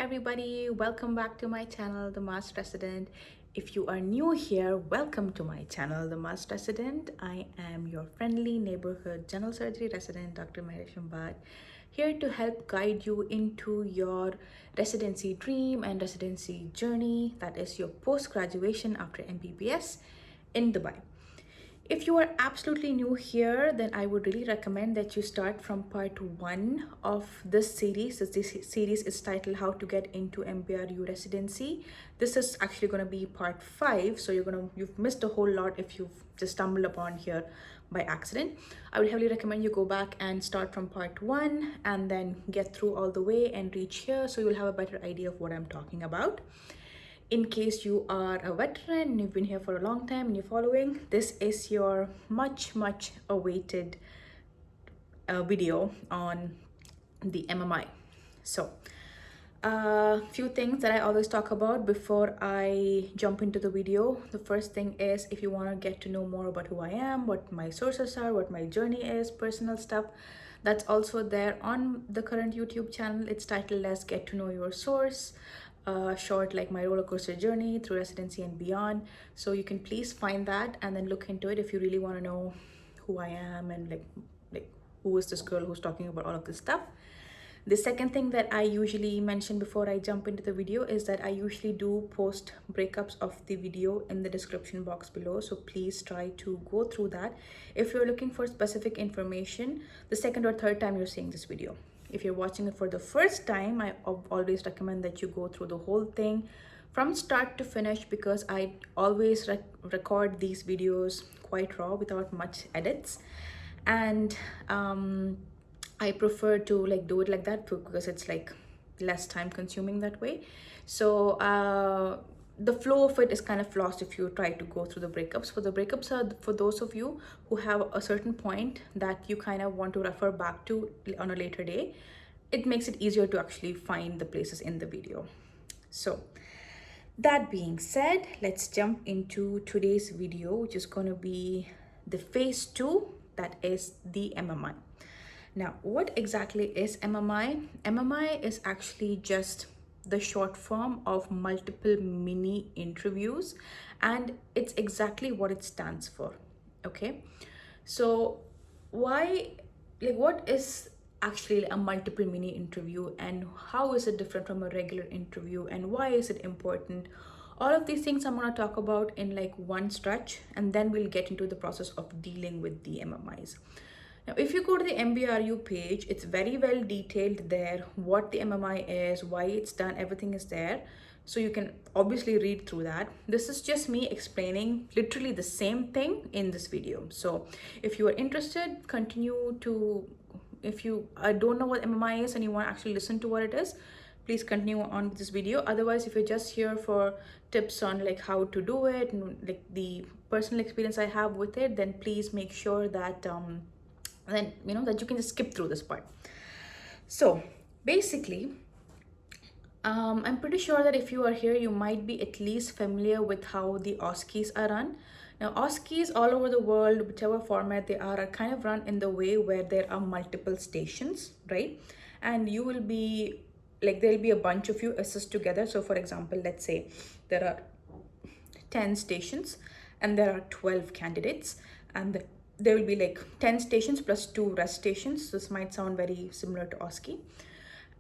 everybody, welcome back to my channel, The Masked Resident. If you are new here, welcome to my channel, The Masked Resident. I am your friendly neighborhood general surgery resident, Dr. Meharish, here to help guide you into your residency dream and residency journey, that is your post-graduation after MBBS in Dubai. If you are absolutely new here, then I would really recommend that you start from part 1 of this series. This series is titled How to Get into MBRU Residency. This is actually going to be part 5, so you've missed a whole lot if you've just stumbled upon here by accident. I would heavily recommend you go back and start from part 1 and then get through all the way and reach here, so you'll have a better idea of what I'm talking about. In case you are a veteran and you've been here for a long time and you're following, this is your much awaited video on the MMI. So a few things that I always talk about before I jump into the video. The first thing is, if you want to get to know more about who I am, what my sources are, what my journey is, personal stuff, that's also there on the current YouTube channel. It's titled as Get to Know Your Source. Short like my roller coaster journey through residency and beyond. So you can please find that and then look into it if you really want to know who I am and like who is this girl who's talking about all of this stuff. The second thing that I usually mention before I jump into the video is that I usually do post breakups of the video in the description box below, so please try to go through that if you're looking for specific information the second or third time you're seeing this video. If you're watching it for the first time, I always recommend that you go through the whole thing from start to finish, because I always record these videos quite raw without much edits, and I prefer to do it like that because it's like less time consuming that way. So the flow of it is kind of lost if you try to go through the breakups. For the breakups are for those of you who have a certain point that you kind of want to refer back to on a later day. It makes it easier to actually find the places in the video. So that being said, let's jump into today's video, which is going to be the phase 2, that is the MMI. Now, what exactly is MMI? MMI is actually just the short form of multiple mini interviews, and it's exactly what it stands for. Okay, so what is actually a multiple mini interview, and how is it different from a regular interview, and why is it important? All of these things I'm going to talk about in one stretch, and then we'll get into the process of dealing with the MMIs. Now, if you go to the MBRU page, it's very well detailed there what the MMI is, why it's done, everything is there. So you can obviously read through that. This is just me explaining literally the same thing in this video. So if you are interested, continue to, if you don't know what MMI is and you want to actually listen to what it is, please continue on with this video. Otherwise, if you're just here for tips on how to do it and the personal experience I have with it, then please make sure that that you can just skip through this part. So basically, I'm pretty sure that if you are here, you might be at least familiar with how the OSCEs are run. Now, OSCEs all over the world, whichever format they are kind of run in the way where there are multiple stations, right? And you will be there'll be a bunch of you assist together. So for example, let's say there are 10 stations and there are 12 candidates, and there will be 10 stations plus 2 rest stations. This might sound very similar to OSCE.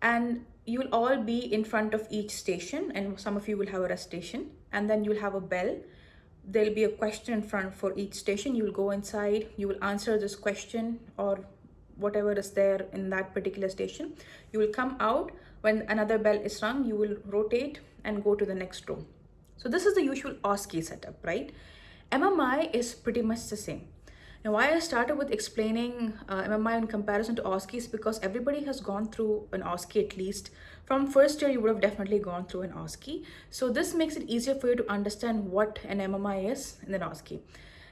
And you'll all be in front of each station, and some of you will have a rest station, and then you'll have a bell. There'll be a question in front for each station. You'll go inside, you will answer this question or whatever is there in that particular station. You will come out. When another bell is rung, you will rotate and go to the next room. So this is the usual OSCE setup, right? MMI is pretty much the same. Now, why I started with explaining MMI in comparison to OSCE is because everybody has gone through an OSCE. At least from first year, you would have definitely gone through an OSCE. So this makes it easier for you to understand what an MMI is in an OSCE.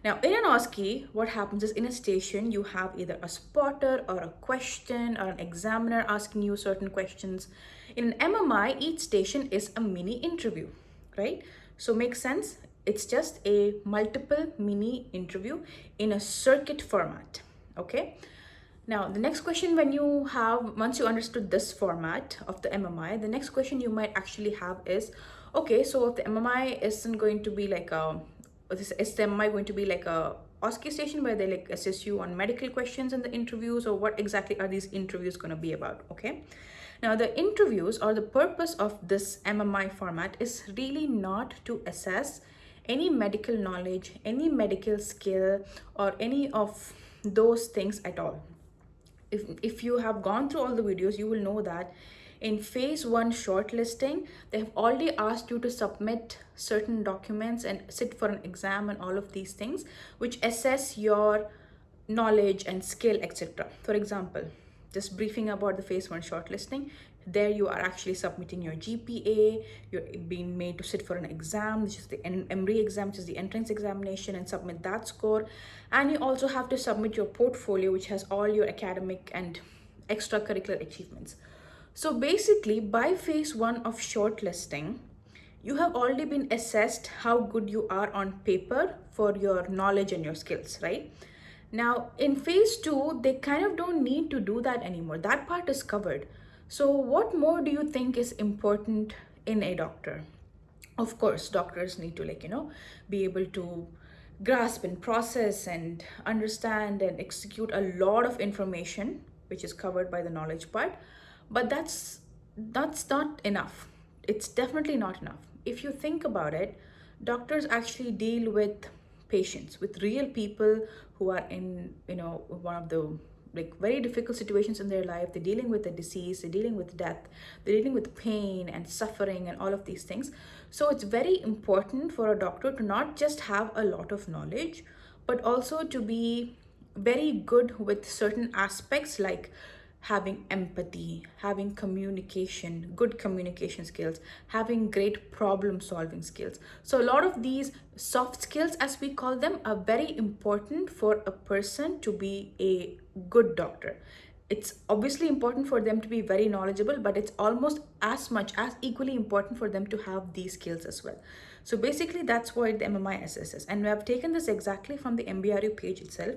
Now, in an OSCE, what happens is in a station, you have either a spotter or a question or an examiner asking you certain questions. In an MMI, each station is a mini interview, right? So makes sense. It's just a multiple mini interview in a circuit format. Okay. Now, the next question, once you understood this format of the MMI, the next question you might actually have is, okay, so if the MMI isn't going to be like is the MMI going to be like a OSCE station where they like assess you on medical questions in the interviews, or what exactly are these interviews going to be about? Okay. Now, the interviews, or the purpose of this MMI format, is really not to assess any medical knowledge, any medical skill, or any of those things at all. If you have gone through all the videos, you will know that in phase 1 shortlisting, they have already asked you to submit certain documents and sit for an exam and all of these things which assess your knowledge and skill, etc. For example, just briefing about the phase 1 shortlisting, there you are actually submitting your GPA, you're being made to sit for an exam, which is the MBRU exam, which is the entrance examination, and submit that score. And you also have to submit your portfolio, which has all your academic and extracurricular achievements. So basically, by phase 1 of shortlisting, you have already been assessed how good you are on paper for your knowledge and your skills, right? Now, in phase 2, they kind of don't need to do that anymore. That part is covered. So what more do you think is important in a doctor? Of course, doctors need to be able to grasp and process and understand and execute a lot of information, which is covered by the knowledge part. But that's not enough. It's definitely not enough. If you think about it, doctors actually deal with patients, with real people who are in one of the like very difficult situations in their life. They're dealing with a disease, they're dealing with death, they're dealing with pain and suffering and all of these things. So it's very important for a doctor to not just have a lot of knowledge, but also to be very good with certain aspects like having empathy, having communication, good communication skills, having great problem solving skills. So a lot of these soft skills, as we call them, are very important for a person to be a good doctor. It's obviously important for them to be very knowledgeable, but it's almost as much as equally important for them to have these skills as well. So basically, that's what the MMI assesses. And we have taken this exactly from the MBRU page itself.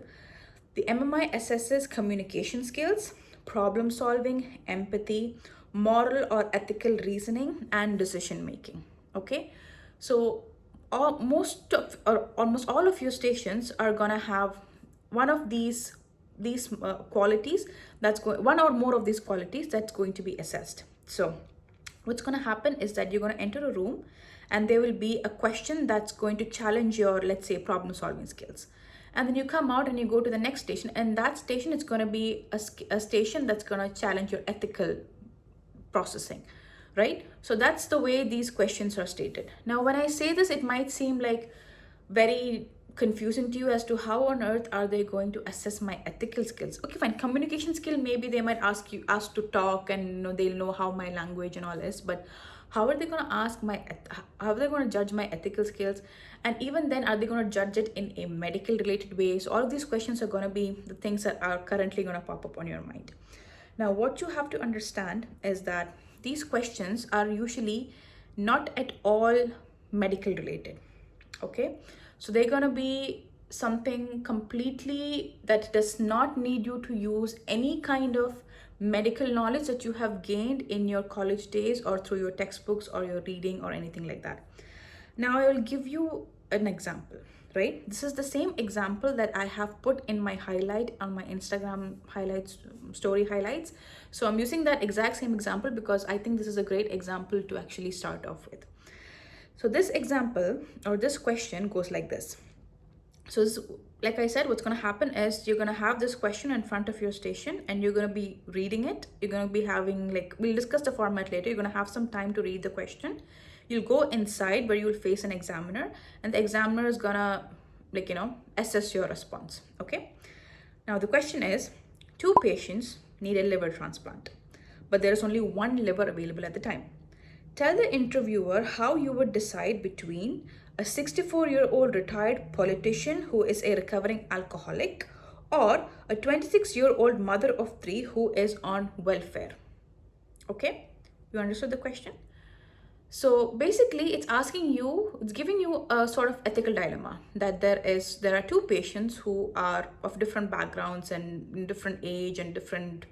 The MMI assesses communication skills, problem solving, empathy, moral or ethical reasoning, and decision making. Okay, so almost all of your stations are gonna have one of these qualities one or more of these qualities that's going to be assessed. So what's going to happen is that you're going to enter a room and there will be a question that's going to challenge your, let's say, problem solving skills. And then you come out and you go to the next station, and that station is going to be a station that's going to challenge your ethical processing, right? So that's the way these questions are stated. Now, when I say this, it might seem like very confusing to you as to how on earth are they going to assess my ethical skills. Okay, fine, communication skill, maybe they might ask to talk, and they'll know how my language and all is, but how are they going to how are they going to judge my ethical skills? And even then, are they going to judge it in a medical related way? So all of these questions are going to be the things that are currently going to pop up on your mind. Now, what you have to understand is that these questions are usually not at all medical related. Okay, so they're going to be something completely that does not need you to use any kind of medical knowledge that you have gained in your college days or through your textbooks or your reading or anything like that. Now I will give you an example, right? This is the same example that I have put in my highlight on my Instagram highlights, story highlights. So I'm using that exact same example because I think this is a great example to actually start off with. So this example or this question goes like this. So this, like I said, what's going to happen is you're going to have this question in front of your station and you're going to be reading it. You're going to be having, like, we'll discuss the format later. You're going to have some time to read the question. You'll go inside where you'll face an examiner, and the examiner is going to, assess your response. Okay. Now the question is, 2 patients need a liver transplant, but there is only 1 liver available at the time. Tell the interviewer how you would decide between a 64-year-old retired politician who is a recovering alcoholic or a 26-year-old mother of 3 who is on welfare. Okay, you understood the question? So basically, it's giving you a sort of ethical dilemma that there are two patients who are of different backgrounds and different age and different,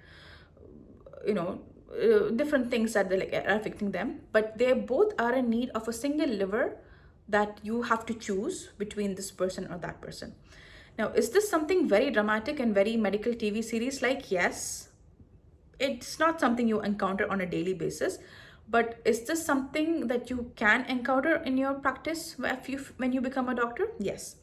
different things that are affecting them, but they both are in need of a single liver that you have to choose between this person or that person. Now, is this something very dramatic and very medical TV series like? Yes, it's not something you encounter on a daily basis, but is this something that you can encounter in your practice when you become a doctor? Yes.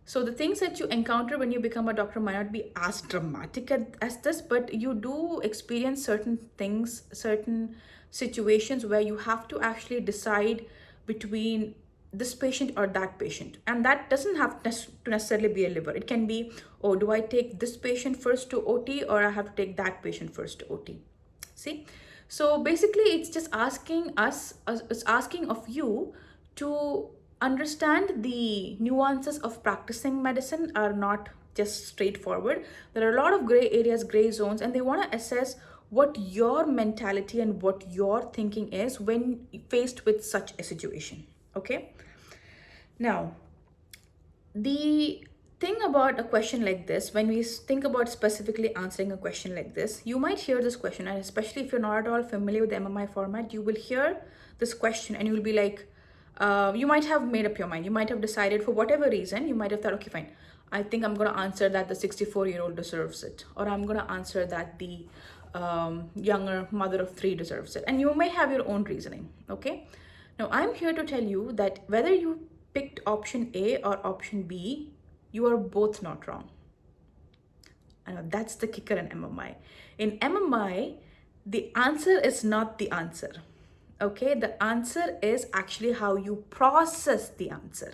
So the things that you encounter when you become a doctor might not be as dramatic as this, but you do experience certain things, certain situations where you have to actually decide between this patient or that patient. And that doesn't have to necessarily be a liver. It can be, oh, do I take this patient first to OT or I have to take that patient first to OT? See? So basically, it's just asking it's asking of you to understand the nuances of practicing medicine are not just straightforward. There are a lot of gray areas, gray zones, and they want to assess what your mentality and what your thinking is when faced with such a situation. Okay. Now, the thing about a question like this, when we think about specifically answering a question like this, you might hear this question, and especially if you're not at all familiar with the MMI format, you will hear this question and you will be like, you might have made up your mind. You might have decided for whatever reason, you might have thought, okay, fine, I think I'm going to answer that the 64-year-old deserves it, or I'm going to answer that the younger mother of three deserves it. And you may have your own reasoning, okay? Now, I'm here to tell you that whether you picked option A or option B, you are both not wrong. I know that's the kicker in MMI. In MMI, the answer is not the answer. Okay, the answer is actually how you process the answer.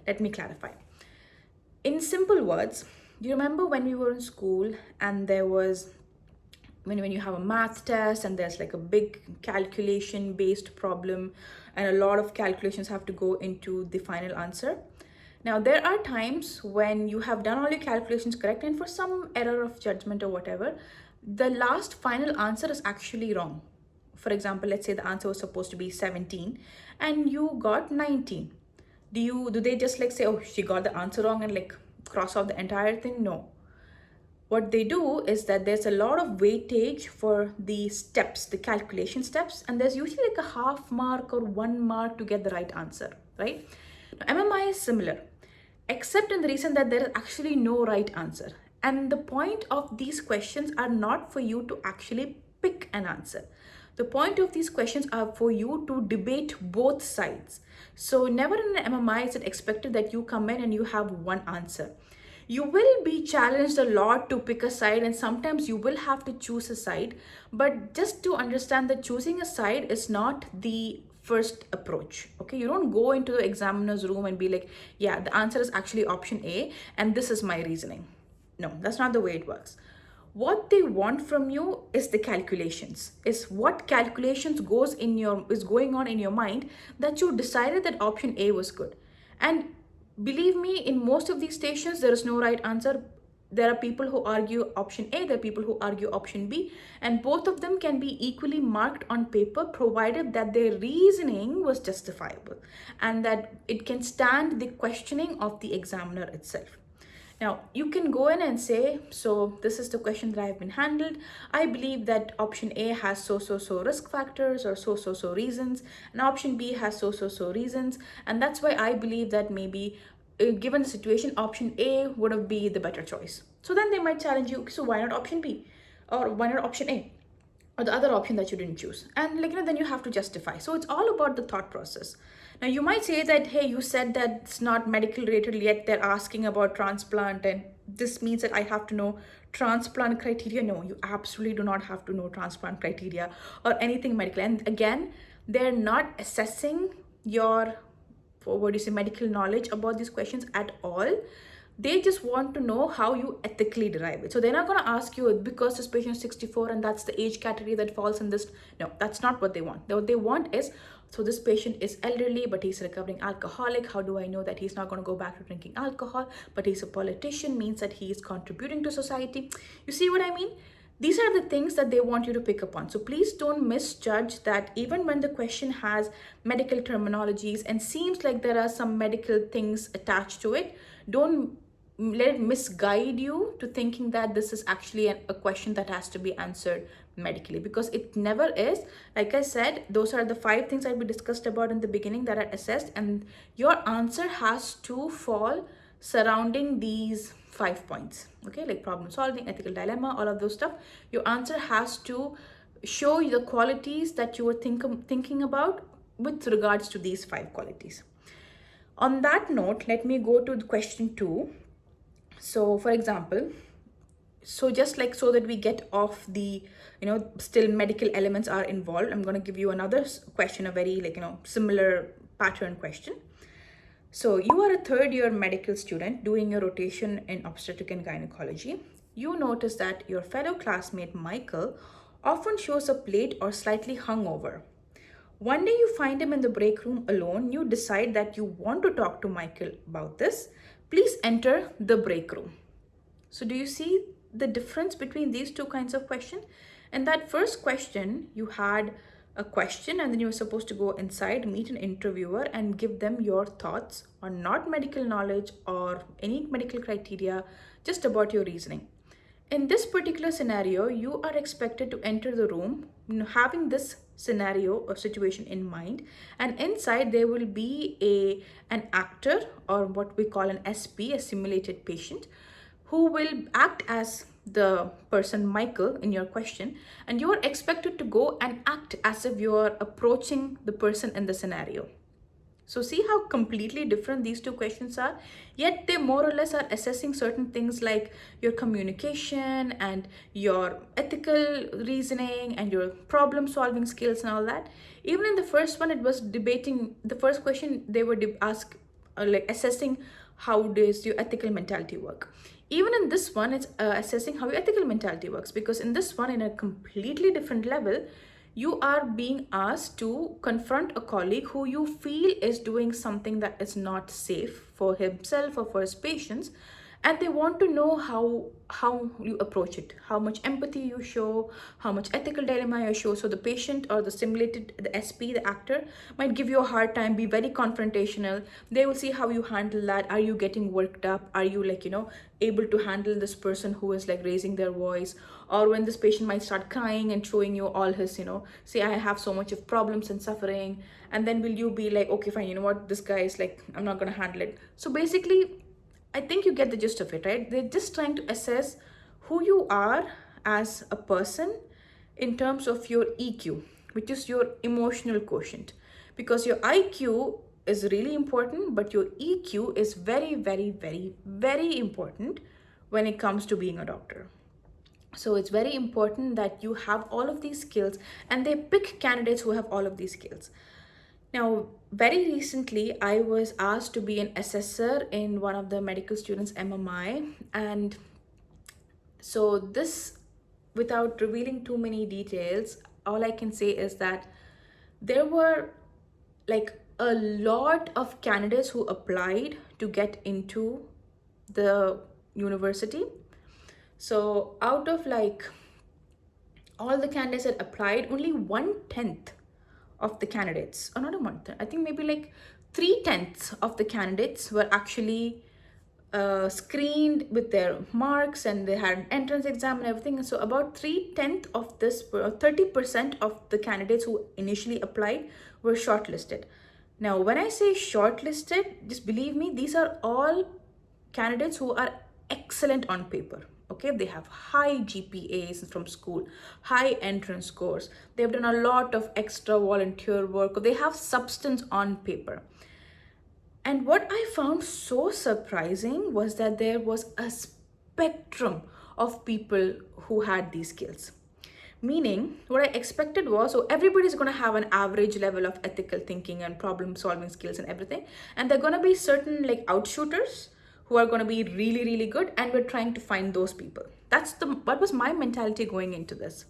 Let me clarify. In simple words, do you remember when we were in school and there was when you have a math test and there's like a big calculation based problem and a lot of calculations have to go into the final answer? Now, there are times when you have done all your calculations correct and for some error of judgment or whatever, the last final answer is actually wrong. For example, let's say the answer was supposed to be 17 and you got 19. Do they just like say, oh, she got the answer wrong and like cross off the entire thing? No. What they do is that there's a lot of weightage for the steps, the calculation steps, and there's usually like a half mark or 1 mark to get the right answer, right? Now, MMI is similar, except in the reason that there is actually no right answer. And the point of these questions are not for you to actually pick an answer. The point of these questions are for you to debate both sides. So never in an MMI is it expected that you come in and you have one answer. You will be challenged a lot to pick a side, and sometimes you will have to choose a side. But just to understand that choosing a side is not the first approach. Okay, you don't go into the examiner's room and be like, yeah, the answer is actually option A and this is my reasoning. No, that's not the way it works. What they want from you is the calculations, is what calculations is going on in your mind that you decided that option A was good. And believe me, in most of these stations, there is no right answer. There are people who argue option A, there are people who argue option B, and both of them can be equally marked on paper provided that their reasoning was justifiable and that it can stand the questioning of the examiner itself. Now, you can go in and say, so this is the question that I've been handled. I believe that option A has so risk factors or so reasons, and option B has so reasons. And that's why I believe that maybe given the situation, option A would have been the better choice. So then they might challenge you, so why not option B? Or why not option A? Or the other option that you didn't choose. And then you have to justify. So it's all about the thought process. Now you might say that, hey, you said that it's not medical related, yet they're asking about transplant and this means that I have to know transplant criteria. No, you absolutely do not have to know transplant criteria or anything medical. And again, they're not assessing your medical knowledge about these questions at all. They just want to know how you ethically derive it. So they're not going to ask you because this patient is 64 and that's the age category that falls in this. No, that's not what they want. What they want is, so this patient is elderly, but he's a recovering alcoholic. How do I know that he's not going to go back to drinking alcohol? But he's a politician, means that he is contributing to society. You see what I mean? These are the things that they want you to pick up on. So please don't misjudge that even when the question has medical terminologies and seems like there are some medical things attached to it, don't let it misguide you to thinking that this is actually a question that has to be answered medically, because it never is. Like I said, those are the 5 things that we discussed about in the beginning that are assessed, and your answer has to fall surrounding these 5 points. Okay, like problem solving, ethical dilemma, all of those stuff. Your answer has to show you the qualities that you were thinking about with regards to these 5 qualities. On that note, let me go to question 2. So for example, so just like so that we get off the, still medical elements are involved, I'm going to give you another question, a very similar pattern question. So you are a 3rd year medical student doing your rotation in obstetric and gynecology. You notice that your fellow classmate Michael often shows up late or slightly hungover. One day you find him in the break room alone. You decide that you want to talk to Michael about this. Please enter the break room. So do you see the difference between these 2 kinds of question? In that first question, you had a question and then you were supposed to go inside, meet an interviewer and give them your thoughts on not medical knowledge or any medical criteria, just about your reasoning. In this particular scenario, you are expected to enter the room having this scenario or situation in mind, and inside there will be an actor, or what we call an SP, a simulated patient, who will act as the person Michael in your question, and you are expected to go and act as if you are approaching the person in the scenario. So see how completely different these 2 questions are, yet they more or less are assessing certain things like your communication and your ethical reasoning and your problem solving skills and all that. Even in the first one, it was debating, the first question they were assessing how does your ethical mentality work. Even in this one, it's assessing how your ethical mentality works, because in this one, in a completely different level, you are being asked to confront a colleague who you feel is doing something that is not safe for himself or for his patients, and they want to know how you approach it, how much empathy you show, how much ethical dilemma you show. So the patient or the SP, the actor, might give you a hard time, be very confrontational. They will see how you handle that. Are you getting worked up? Are you able to handle this person who is raising their voice? Or when this patient might start crying and showing you all his, say I have so much of problems and suffering, and then will you be like, okay fine, you know what, this guy is I'm not going to handle it. So basically, I think you get the gist of it, right? They're just trying to assess who you are as a person in terms of your EQ, which is your emotional quotient. Because your IQ is really important, but your EQ is very, very, very, very important when it comes to being a doctor. So it's very important that you have all of these skills, and they pick candidates who have all of these skills. Now, very recently, I was asked to be an assessor in one of the medical students' MMI. And so this, without revealing too many details, all I can say is that there were a lot of candidates who applied to get into the university. So out of all the candidates that applied, only 1/10 of the candidates, or not a month, I think maybe 3/10 of the candidates were actually screened with their marks, and they had an entrance exam and everything. And so about 3/10 of this, or 30% of the candidates who initially applied were shortlisted. Now, when I say shortlisted, just believe me, these are all candidates who are excellent on paper. Okay, they have high GPAs from school, high entrance scores, they've done a lot of extra volunteer work, they have substance on paper. And what I found so surprising was that there was a spectrum of people who had these skills. Meaning, what I expected was, so everybody's going to have an average level of ethical thinking and problem solving skills and everything, and there are going to be certain outshooters who are going to be really, really good, and we're trying to find those people. What was my mentality going into this.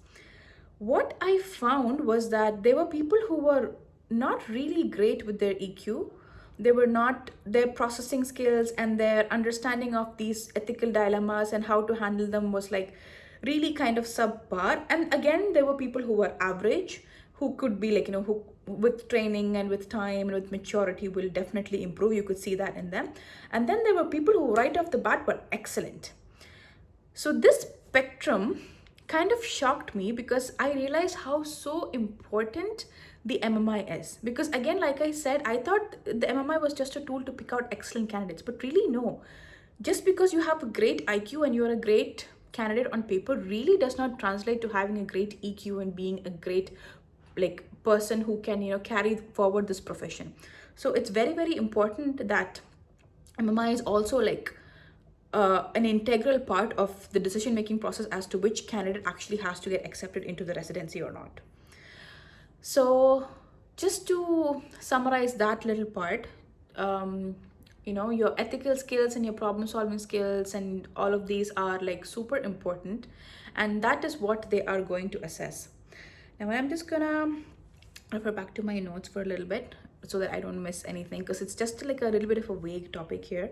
What I found was that there were people who were not really great with their EQ. Their processing skills and their understanding of these ethical dilemmas and how to handle them was really kind of subpar. And again, there were people who were average, who could be like, who with training and with time and with maturity will definitely improve. You could see that in them. And then there were people who right off the bat were excellent. So this spectrum kind of shocked me because I realized how so important the MMI is. Because again, like I said, I thought the MMI was just a tool to pick out excellent candidates, but really no. Just because you have a great IQ and you're a great candidate on paper really does not translate to having a great EQ and being a great like person who can carry forward this profession. So it's very, very important that MMI is also like an integral part of the decision making process as to which candidate actually has to get accepted into the residency or not. So just to summarize that little part, your ethical skills and your problem solving skills and all of these are like super important, and that is what they are going to assess. Now I'm just gonna refer back to my notes for a little bit so that I don't miss anything, because it's just like a little bit of a vague topic here.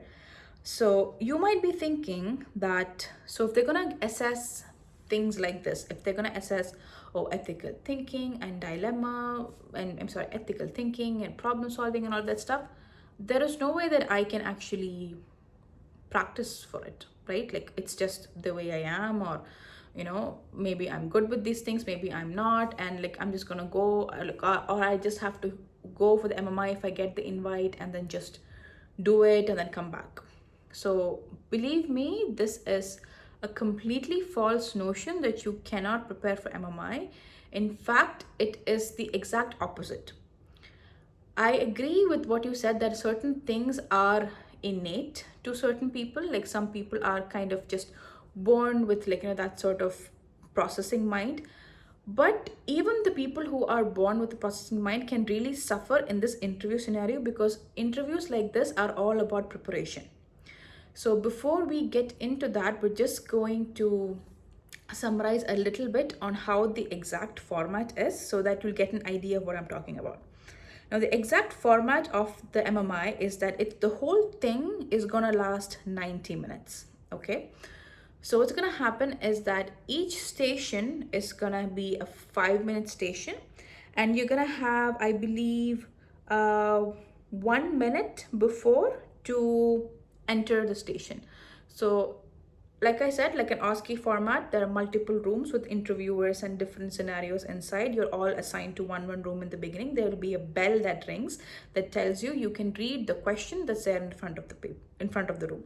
So you might be thinking that, so if they're gonna assess things like this, if they're gonna assess ethical thinking and dilemma, and ethical thinking and problem solving and all that stuff, there is no way that I can actually practice for it, right? Like it's just the way I am, or maybe I'm good with these things, maybe I'm not, and like I'm just gonna go, or I just have to go for the MMI if I get the invite and then just do it and then come back. So believe me, this is a completely false notion that you cannot prepare for MMI. In fact, it is the exact opposite. I agree with what you said that certain things are innate to certain people. Like some people are kind of just born with like that sort of processing mind. But even the people who are born with a processing mind can really suffer in this interview scenario, because interviews like this are all about preparation. So before we get into that, we're just going to summarize a little bit on how the exact format is so that you'll get an idea of what I'm talking about. Now, the exact format of the MMI is that the whole thing is gonna last 90 minutes, okay? So what's gonna happen is that each station is gonna be a 5-minute station, and you're gonna have, I believe, 1 minute before to enter the station. So like I said, like an OSCE format, there are multiple rooms with interviewers and different scenarios inside. You're all assigned to one room in the beginning. There will be a bell that rings that tells you can read the question that's there in front of the room.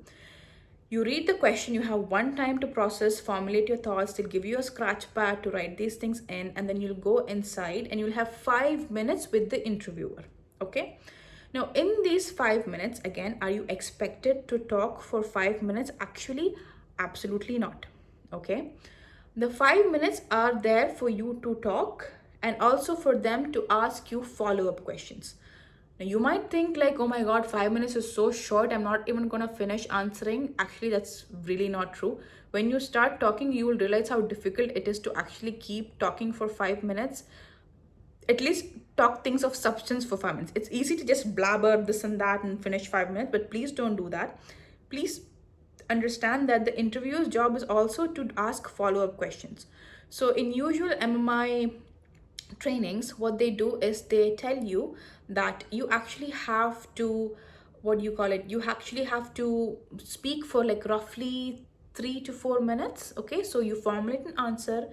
You read the question, you have one time to process, formulate your thoughts. They'll give you a scratch pad to write these things in, and then you'll go inside and you'll have 5 minutes with the interviewer, okay? Now, in these 5 minutes, again, are you expected to talk for 5 minutes? Actually, absolutely not, okay? The 5 minutes are there for you to talk and also for them to ask you follow-up questions. Now, you might think like, oh my God, 5 minutes is so short, I'm not even gonna finish answering. Actually, that's really not true. When you start talking, you will realize how difficult it is to actually keep talking for 5 minutes. At least talk things of substance for 5 minutes. It's easy to just blabber this and that and finish 5 minutes, but please don't do that. Please understand that the interviewer's job is also to ask follow-up questions. So in usual MMI trainings, what they do is they tell you that you actually have to, you actually have to speak for like roughly 3 to 4 minutes, okay? So you formulate an answer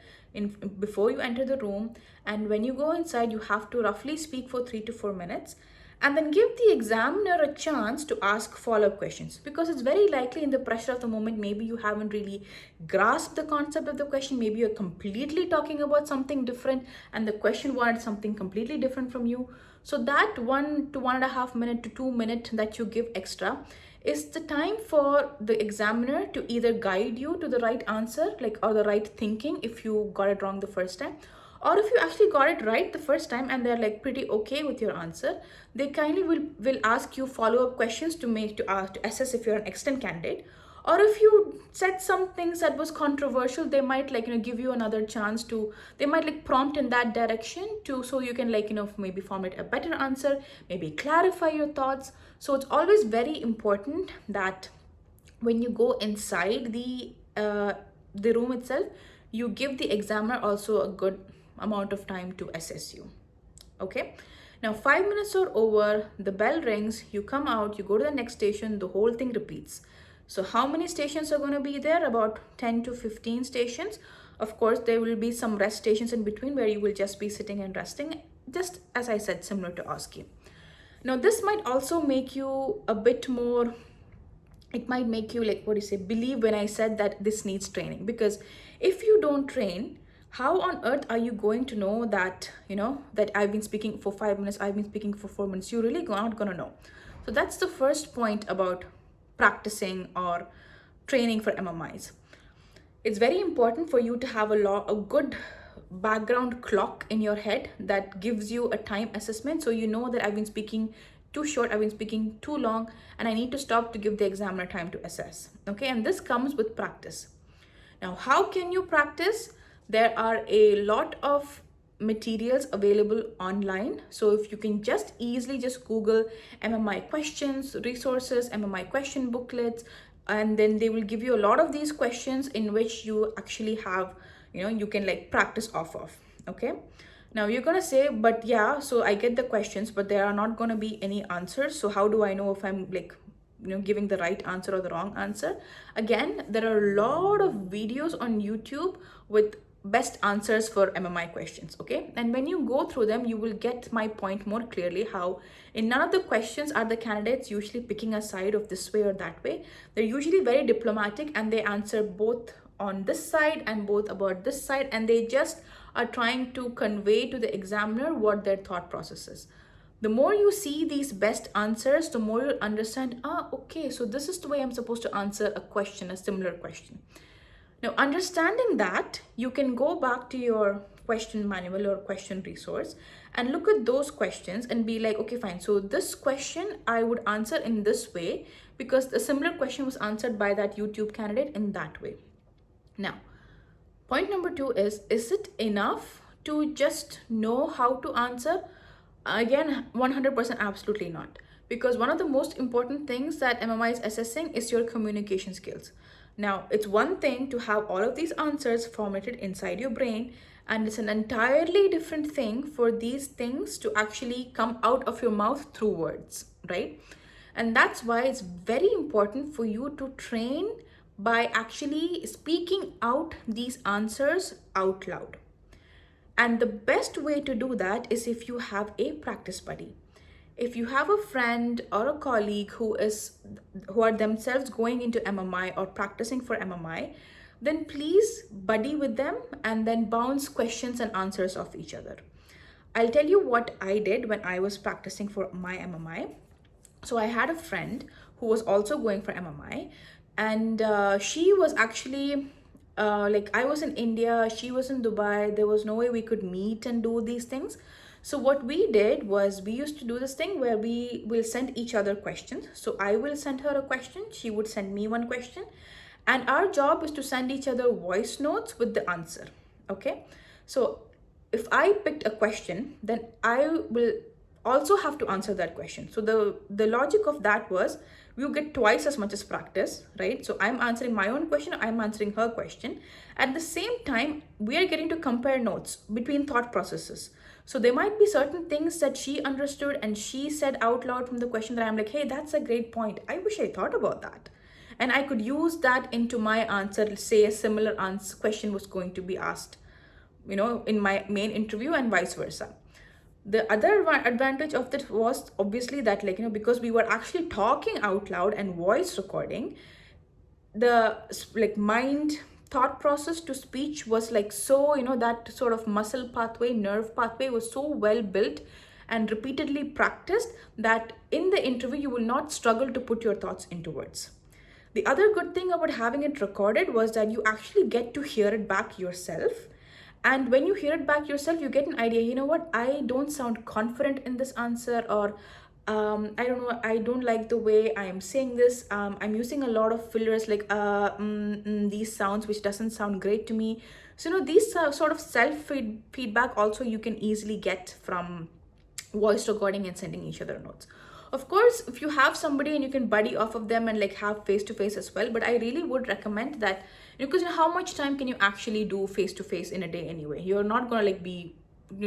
before you enter the room, and when you go inside, you have to roughly speak for 3 to 4 minutes, and then give the examiner a chance to ask follow-up questions, because it's very likely in the pressure of the moment, maybe you haven't really grasped the concept of the question, maybe you're completely talking about something different and the question wanted something completely different from you. So that 1 to 1.5 minute to 2 minute that you give extra is the time for the examiner to either guide you to the right answer, like, or the right thinking if you got it wrong the first time, or if you actually got it right the first time and they're like pretty okay with your answer, they kindly will ask you follow-up questions to assess if you're an excellent candidate. Or if you said some things that was controversial, they might give you another chance to, they might prompt in that direction to, so you can maybe formulate a better answer, maybe clarify your thoughts. So it's always very important that when you go inside the room itself, you give the examiner also a good amount of time to assess you. Okay, now 5 minutes are over, the bell rings, you come out, you go to the next station, the whole thing repeats. So how many stations are going to be there? About 10 to 15 stations. Of course, there will be some rest stations in between where you will just be sitting and resting, just as I said, similar to OSCE. Now this might also make you a bit more, it might make you, like, what do you say, believe when I said that this needs training. Because if you don't train, how on earth are you going to know that, that I've been speaking for 5 minutes, I've been speaking for 4 minutes? You're really not gonna know. So that's the first point about practicing or training for MMIs. It's very important for you to have a good background clock in your head that gives you a time assessment, so you know that I've been speaking too short, I've been speaking too long, and I need to stop to give the examiner time to assess. Okay, and this comes with practice. Now, how can you practice? There are a lot of materials available online. So if you can just easily just Google MMI questions, resources, MMI question booklets, and then they will give you a lot of these questions in which you actually have, you can like practice off of. Okay, now you're gonna say, but yeah, so I get the questions, but there are not gonna be any answers. So how do I know if I'm like, giving the right answer or the wrong answer? Again, there are a lot of videos on YouTube with best answers for MMI questions. Okay, and when you go through them, you will get my point more clearly, how in none of the questions are the candidates usually picking a side of this way or that way. They're usually very diplomatic and they answer both on this side and both about this side, and they just are trying to convey to the examiner what their thought process is. The more you see these best answers, the more you'll understand, okay, so this is the way I'm supposed to answer a question, a similar question. Now, understanding that, you can go back to your question manual or question resource and look at those questions and be like, okay, fine. So this question I would answer in this way because the similar question was answered by that YouTube candidate in that way. Now, point number 2 is it enough to just know how to answer? Again, 100% absolutely not. Because one of the most important things that MMI is assessing is your communication skills. Now, it's one thing to have all of these answers formatted inside your brain, and it's an entirely different thing for these things to actually come out of your mouth through words, right? And that's why it's very important for you to train by actually speaking out these answers out loud. And the best way to do that is if you have a practice buddy. If you have a friend or a colleague who are themselves going into MMI or practicing for MMI, then please buddy with them and then bounce questions and answers off each other. I'll tell you what I did when I was practicing for my MMI. So I had a friend who was also going for MMI, and she was actually like, I was in India, she was in Dubai. There was no way we could meet and do these things. So what we did was we used to do this thing where we will send each other questions. So I will send her a question, she would send me one question, and our job is to send each other voice notes with the answer. Okay, so if I picked a question, then I will also have to answer that question. So the logic of that was, you get twice as much as practice, right? So I'm answering my own question, I'm answering her question. At the same time, we are getting to compare notes between thought processes. So there might be certain things that she understood and she said out loud from the question that I'm like, hey, that's a great point, I wish I thought about that. And I could use that into my answer. Say a similar question was going to be asked, in my main interview, and vice versa. The other advantage of this was obviously that, because we were actually talking out loud and voice recording, the mind thought process to speech was so, that sort of muscle pathway, nerve pathway was so well built and repeatedly practiced that in the interview you will not struggle to put your thoughts into words. The other good thing about having it recorded was that you actually get to hear it back yourself. And when you hear it back yourself, you get an idea, what, I don't sound confident in this answer, or I don't know, I don't like the way I'm saying this. I'm using a lot of fillers like these sounds, which doesn't sound great to me. So, these sort of self-feedback also you can easily get from voice recording and sending each other notes. Of course, if you have somebody and you can buddy off of them and like have face to face as well, but I really would recommend that, because how much time can you actually do face to face in a day anyway? You're not gonna like be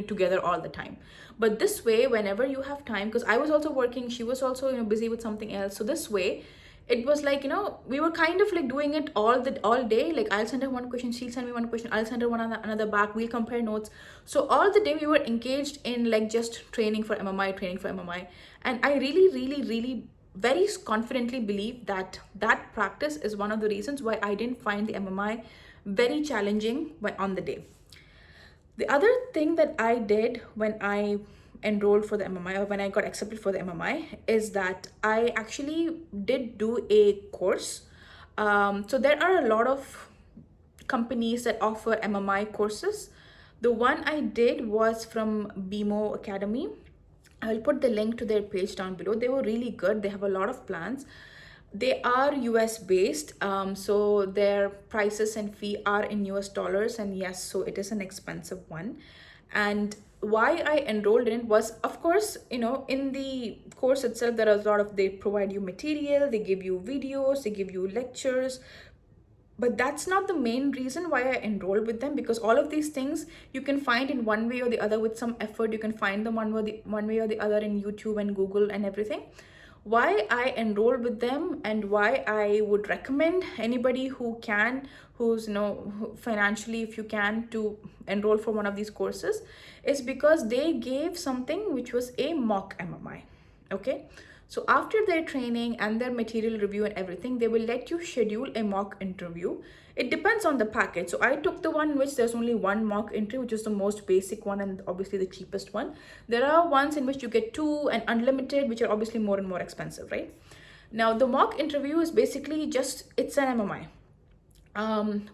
together all the time. But this way, whenever you have time, because I was also working, she was also busy with something else, so this way it was like, we were kind of like doing it all day. Like I'll send her one question, she'll send me one question, I'll send her another back, we'll compare notes. So all the day we were engaged in like just training for MMI. And I really very confidently believe that that practice is one of the reasons why I didn't find the MMI very challenging on the day. The other thing that I did when I enrolled for the MMI, or when I got accepted for the MMI, is that I actually did do a course. So there are a lot of companies that offer MMI courses. The one I did was from BMO Academy. I'll put the link to their page down below. They were really good. They have a lot of plans. They are US based, so their prices and fee are in US dollars, and yes, so it is an expensive one. And why I enrolled in it was, of course, in the course itself, there are a lot of, they provide you material, they give you videos, they give you lectures, but that's not the main reason why I enrolled with them, because all of these things you can find in one way or the other. With some effort, you can find them one way or the other in YouTube and Google and everything. Why I enrolled with them and why I would recommend anybody who's financially, if you can, to enroll for one of these courses, is because they gave something which was a mock MMI. Okay, so after their training and their material review and everything, they will let you schedule a mock interview. It depends on the package. So I took the one in which there's only one mock interview, which is the most basic one and obviously the cheapest one. There are ones in which you get 2 and unlimited, which are obviously more and more expensive, right? Now the mock interview is basically it's an MMI.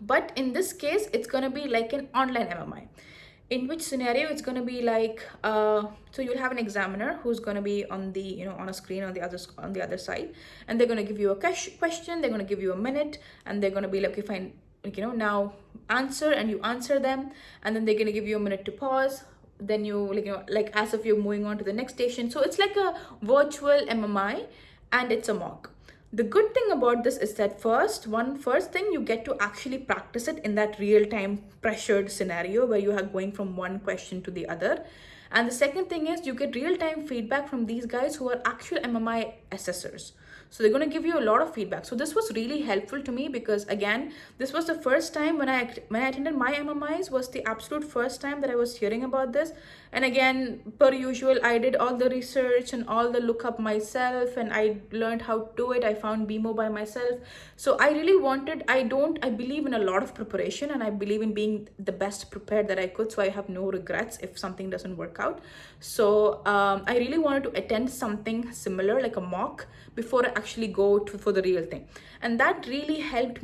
But in this case, it's going to be like an online MMI. In which scenario it's going to be like, so you'll have an examiner who's going to be on the on a screen on the other side, and they're going to give you a question, they're going to give you a minute, and they're going to be like, okay, fine, now answer, and you answer them, and then they're going to give you a minute to pause, then you like as if you're moving on to the next station. So it's like a virtual MMI, and it's a mock. The good thing about this is that first thing, you get to actually practice it in that real-time pressured scenario where you are going from one question to the other. And the second thing is you get real-time feedback from these guys who are actual MMI assessors. So they're going to give you a lot of feedback. So this was really helpful to me, because again, this was the first time when I attended my MMIs, was the absolute first time that I was hearing about this. And again, per usual, I did all the research and all the lookup myself, and I learned how to do it. I found BMO by myself. So I really I believe in a lot of preparation, and I believe in being the best prepared that I could. So I have no regrets if something doesn't work out. So I really wanted to attend something similar, like a mock, before I actually go for the real thing. And that really helped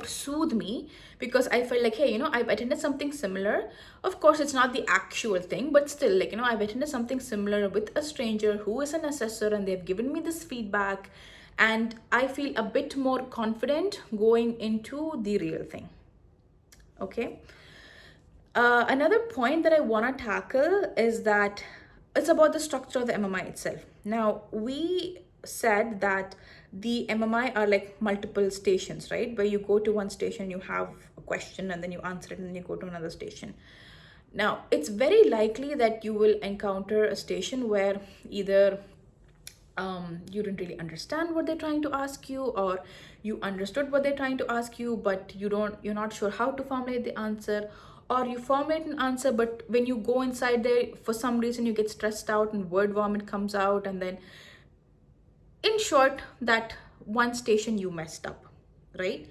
soothe me, because I felt like, hey, I've attended something similar. Of course, it's not the actual thing, but still, like, I've attended something similar with a stranger who is an assessor, and they've given me this feedback, and I feel a bit more confident going into the real thing. Okay. Another point that I want to tackle is that it's about the structure of the MMI itself. Now, we said that the MMI are like multiple stations, right? Where you go to one station, you have a question, and then you answer it, and then you go to another station. Now, it's very likely that you will encounter a station where either you didn't really understand what they're trying to ask you, or you understood what they're trying to ask you, but you're not sure how to formulate the answer, or you formulate an answer, but when you go inside there, for some reason you get stressed out and word vomit comes out, and then, in short, that one station you messed up, right?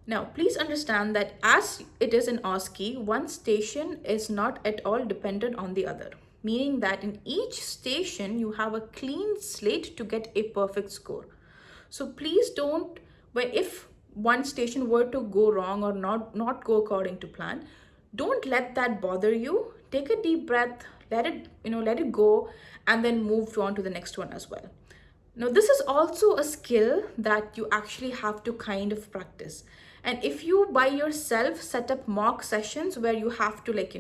Now, please understand that as it is in OSCE, one station is not at all dependent on the other, meaning that in each station you have a clean slate to get a perfect score. So please don't, if one station were to go wrong or not go according to plan, don't let that bother you. Take a deep breath, let it go, and then move on to the next one as well. Now, this is also a skill that you actually have to kind of practice. And if you by yourself set up mock sessions where you have to, like,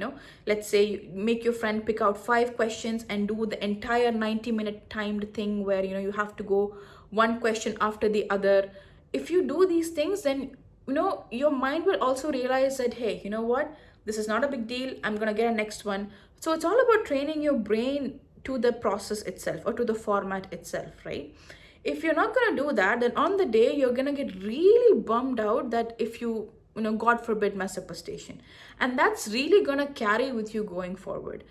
let's say you make your friend pick out 5 questions and do the entire 90-minute timed thing where, you have to go one question after the other. If you do these things, then, your mind will also realize that, hey, you know what? This is not a big deal. I'm going to get a next one. So it's all about training your brain to the process itself or to the format itself, right? If you're not going to do that, then on the day you're going to get really bummed out that if God forbid, mess up a station. And that's really going to carry with you going forward.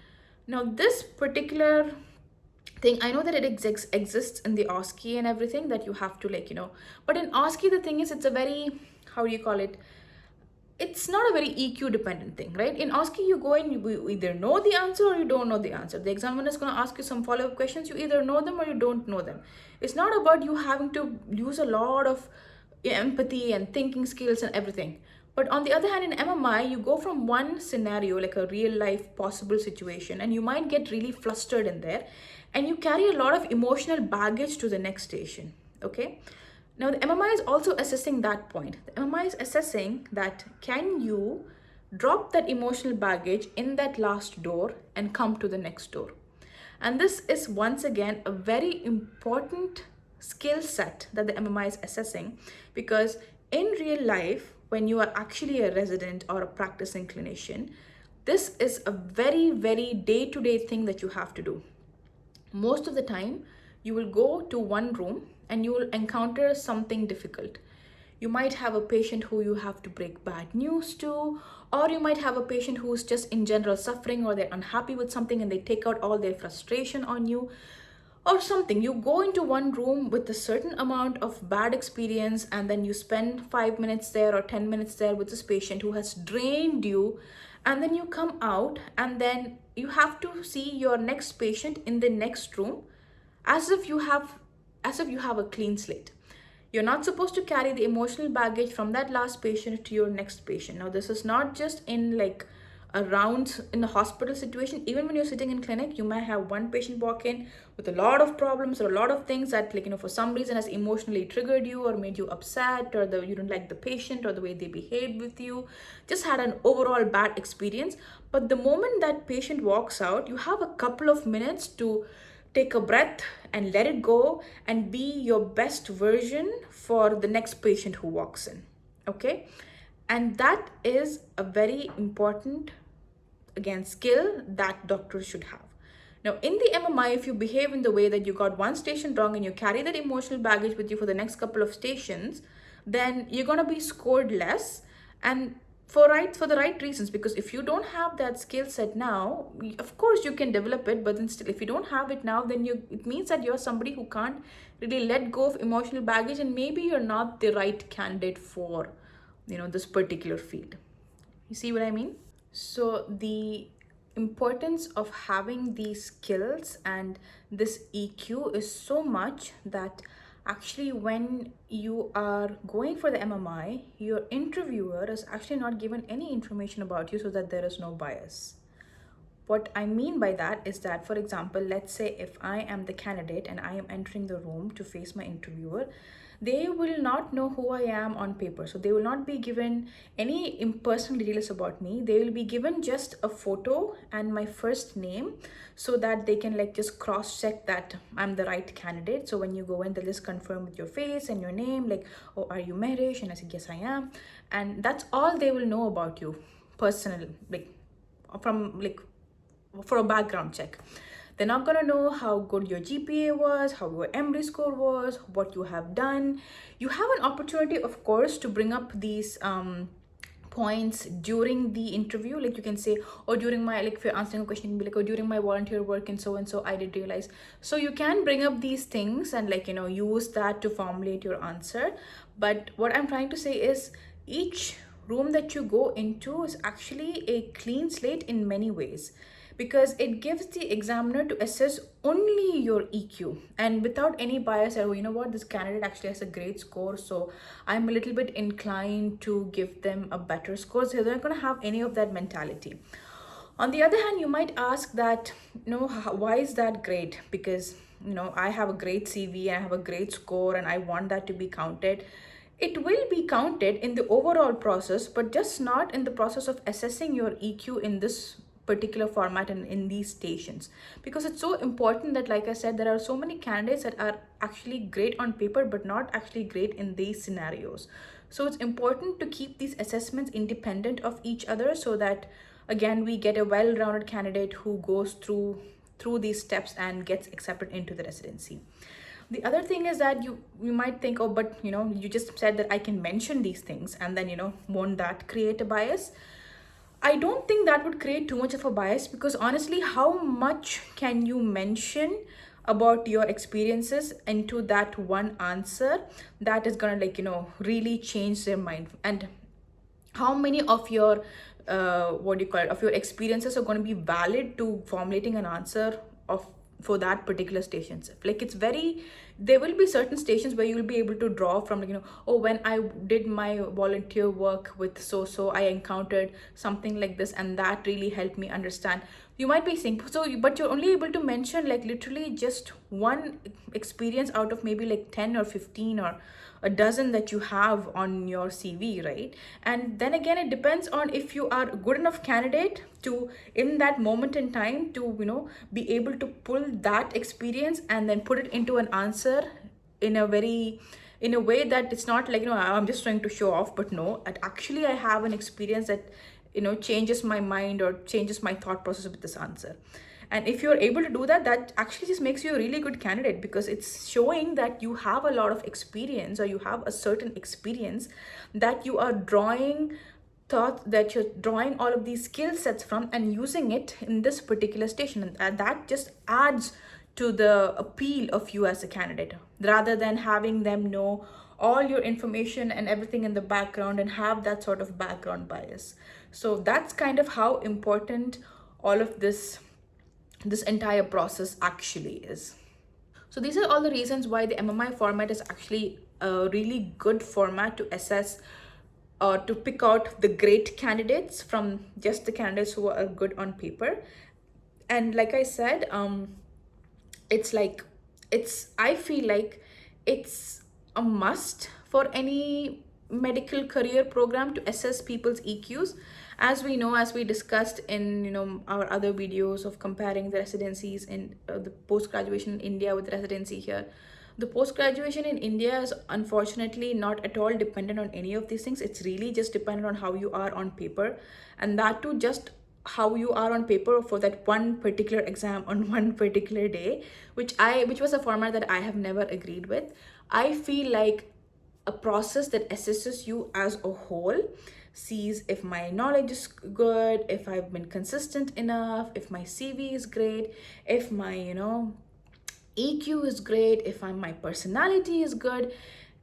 Now, this particular thing, I know that it exists in the OSCE and everything, that you have to, like, but in OSCE, the thing is, it's a very, how do you call it? It's not a very EQ dependent thing, right? In OSCE, you go and you either know the answer or you don't know the answer. The examiner is going to ask you some follow-up questions. You either know them or you don't know them. It's not about you having to use a lot of empathy and thinking skills and everything. But on the other hand, in MMI, you go from one scenario, like a real life possible situation, and you might get really flustered in there, and you carry a lot of emotional baggage to the next station, okay? Now, the MMI is also assessing that point. The MMI is assessing that, can you drop that emotional baggage in that last door and come to the next door? And this is, once again, a very important skill set that the MMI is assessing, because in real life, when you are actually a resident or a practicing clinician, this is a very, very day-to-day thing that you have to do. Most of the time, you will go to one room and you will encounter something difficult. You might have a patient who you have to break bad news to, or you might have a patient who's just in general suffering, or they're unhappy with something and they take out all their frustration on you, or something. You go into one room with a certain amount of bad experience, and then you spend 5 minutes there or 10 minutes there with this patient who has drained you, and then you come out and then you have to see your next patient in the next room as if you have a clean slate. You're not supposed to carry the emotional baggage from that last patient to your next patient. Now, this is not just in like around in a hospital situation. Even when you're sitting in clinic, you might have one patient walk in with a lot of problems or a lot of things that, like, for some reason has emotionally triggered you or made you upset, or you don't like the patient or the way they behaved with you, just had an overall bad experience. But the moment that patient walks out, you have a couple of minutes to take a breath and let it go and be your best version for the next patient who walks in, okay? And that is a very important, again, skill that doctors should have. Now, in the MMI, if you behave in the way that you got one station wrong and you carry that emotional baggage with you for the next couple of stations, then you're going to be scored less, and for the right reasons. Because if you don't have that skill set now, of course you can develop it, but then still, if you don't have it now, then it means that you're somebody who can't really let go of emotional baggage, and maybe you're not the right candidate for this particular field. You see what I mean? So the importance of having these skills and this EQ is so much that actually when you are going for the MMI, your interviewer is actually not given any information about you so that there is no bias. What I mean by that is that, for example, let's say if I am the candidate and I am entering the room to face my interviewer, they will not know who I am on paper. So they will not be given any impersonal details about me. They will be given just a photo and my first name so that they can just cross-check that I'm the right candidate. So when you go in, they'll just confirm with your face and your name, like, oh, are you Meharish? And I said, yes, I am. And that's all they will know about you personally, for a background check. They're not going to know how good your GPA was, how your MBRU score was, what you have done. You have an opportunity, of course, to bring up these points during the interview. Like you can say, or during my, if you're answering a question, you can be like, oh, during my volunteer work and so I did realize. So you can bring up these things and use that to formulate your answer. But what I'm trying to say is each room that you go into is actually a clean slate in many ways, because it gives the examiner to assess only your EQ and without any bias. Oh, you know what, this candidate actually has a great score, so I'm a little bit inclined to give them a better score. So they're not going to have any of that mentality. On the other hand, you might ask that, why is that great? Because, I have a great CV, I have a great score, and I want that to be counted. It will be counted in the overall process, but just not in the process of assessing your EQ in this particular format and in these stations. Because it's so important that, like I said, there are so many candidates that are actually great on paper but not actually great in these scenarios. So it's important to keep these assessments independent of each other, so that again we get a well-rounded candidate who goes through these steps and gets accepted into the residency. The other thing is that you might think, oh, but you just said that I can mention these things, and then won't that create a bias? I don't think that would create too much of a bias, because honestly, how much can you mention about your experiences into that one answer that is gonna really change their mind? And how many of your what do you call it, of your experiences are going to be valid to formulating an answer of for that particular station? Like, it's very, there will be certain stations where you will be able to draw from, like, oh, when I did my volunteer work with so I encountered something like this, and that really helped me understand. You might be saying, so but you're only able to mention like literally just one experience out of maybe like 10 or 15 or a dozen that you have on your CV, right? And then again, it depends on if you are a good enough candidate to, in that moment in time, to be able to pull that experience and then put it into an answer in a very, in a way that it's not like I'm just trying to show off, but no, actually I have an experience that changes my mind or changes my thought process with this answer. And if you're able to do that, that actually just makes you a really good candidate, because it's showing that you have a lot of experience, or you have a certain experience that you are drawing thought, that you're drawing all of these skill sets from and using it in this particular station. And that just adds to the appeal of you as a candidate, rather than having them know all your information and everything in the background and have that sort of background bias. So that's kind of how important all of this entire process actually is. So these are all the reasons why the MMI format is actually a really good format to assess, to pick out the great candidates from just the candidates who are good on paper. And like I said, it's like, I feel like it's a must for any medical career program to assess people's EQs. As we know, as we discussed in our other videos of comparing the residencies in the post-graduation in India with residency here, the post-graduation in India is unfortunately not at all dependent on any of these things. It's really just dependent on how you are on paper, and that too just how you are on paper for that one particular exam on one particular day, which was a format that I have never agreed with. I feel like a process that assesses you as a whole, sees if my knowledge is good, if I've been consistent enough, if my CV is great, if my EQ is great, if my personality is good,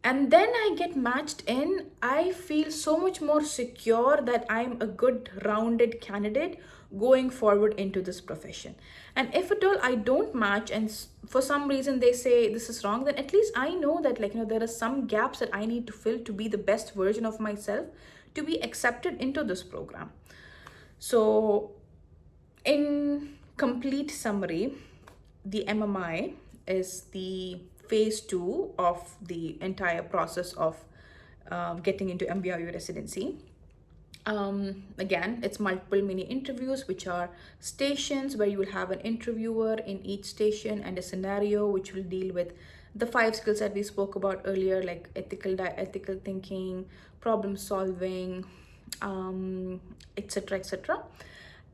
and then I get matched in, I feel so much more secure that I'm a good rounded candidate going forward into this profession. And if at all I don't match, and for some reason they say this is wrong, then at least I know that there are some gaps that I need to fill to be the best version of myself to be accepted into this program. So in complete summary, the MMI is the phase 2 of the entire process of getting into MBRU residency. Again, it's multiple mini interviews, which are stations where you will have an interviewer in each station, and a scenario which will deal with the 5 skills that we spoke about earlier, like ethical thinking, problem solving, etc, etc.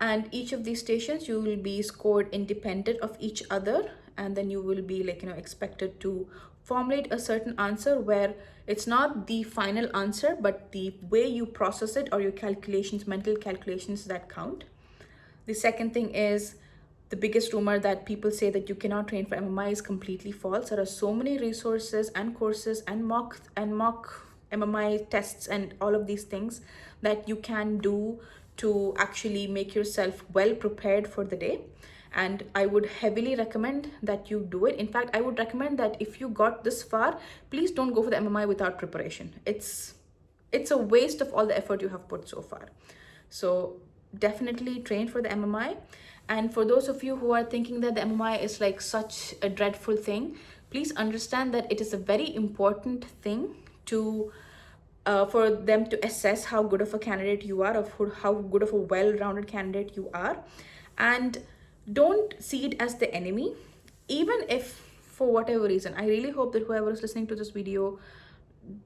And each of these stations you will be scored independent of each other, and then you will be expected to formulate a certain answer where it's not the final answer, but the way you process it, or your calculations, mental calculations, that count. The second thing is, the biggest rumor that people say that you cannot train for MMI is completely false. There are so many resources and courses and mock MMI tests and all of these things that you can do to actually make yourself well prepared for the day. And I would heavily recommend that you do it. In fact, I would recommend that if you got this far, please don't go for the MMI without preparation. It's a waste of all the effort you have put so far. So definitely train for the MMI. And for those of you who are thinking that the MMI is like such a dreadful thing, please understand that it is a very important thing to for them to assess how good of a candidate you are, of how good of a well-rounded candidate you are. And don't see it as the enemy, even if for whatever reason. I really hope that whoever is listening to this video,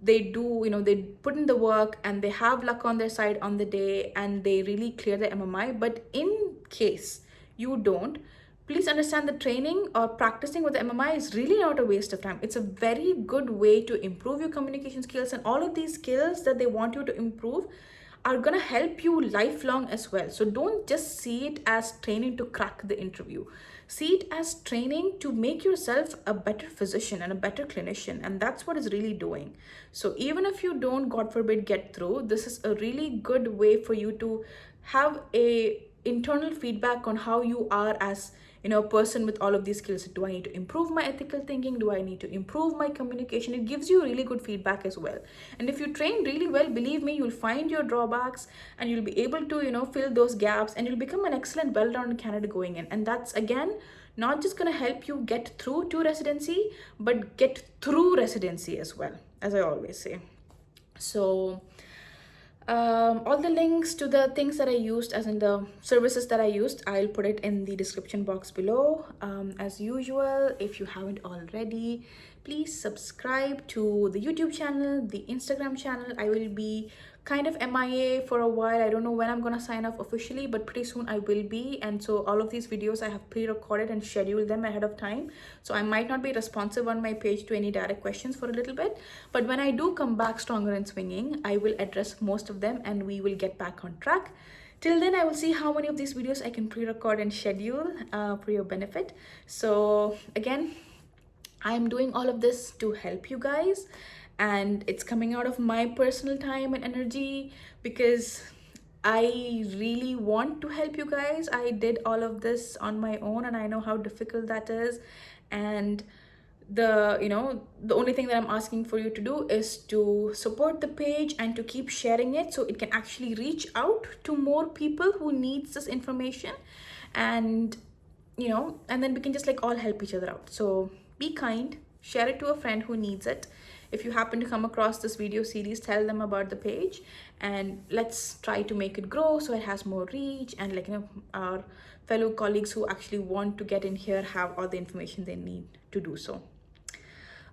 they do, they put in the work and they have luck on their side on the day and they really clear the MMI. But in case you don't, please understand that training or practicing with the MMI is really not a waste of time. It's a very good way to improve your communication skills, and all of these skills that they want you to improve are gonna help you lifelong as well. So don't just see it as training to crack the interview. See it as training to make yourself a better physician and a better clinician, and that's what it's really doing. So even if you don't, God forbid, get through, this is a really good way for you to have a internal feedback on how you are as a person with all of these skills. Do I need to improve my ethical thinking? Do I need to improve my communication? It gives you really good feedback as well. And if you train really well, believe me, you'll find your drawbacks and you'll be able to fill those gaps, and you'll become an excellent well-rounded candidate going in. And that's, again, not just going to help you get through to residency, but get through residency as well, as I always say. So all the links to the things that I used, as in the services that I used, I'll put it in the description box below. As usual, if you haven't already, please subscribe to the YouTube channel, the Instagram channel. I will be kind of MIA for a while. I don't know when I'm gonna sign off officially, but pretty soon I will be. And so all of these videos I have pre-recorded and scheduled them ahead of time, so I might not be responsive on my page to any direct questions for a little bit, but when I do come back stronger and swinging, I will address most of them and we will get back on track. Till then, I will see how many of these videos I can pre-record and schedule for your benefit. So again, I'm doing all of this to help you guys, and it's coming out of my personal time and energy because I really want to help you guys. I did all of this on my own and I know how difficult that is. And the only thing that I'm asking for you to do is to support the page and to keep sharing it so it can actually reach out to more people who needs this information. And and then we can just all help each other out. So be kind, share it to a friend who needs it. If you happen to come across this video series, tell them about the page, and let's try to make it grow so it has more reach, and our fellow colleagues who actually want to get in here have all the information they need to do so.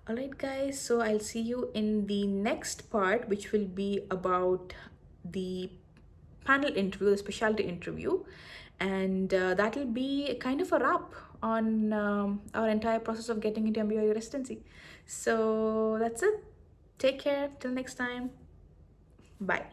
All right, guys, so I'll see you in the next part, which will be about the panel interview, the specialty interview, and that will be kind of a wrap on our entire process of getting into MBRU residency. So that's it. Take care. Till next time. Bye.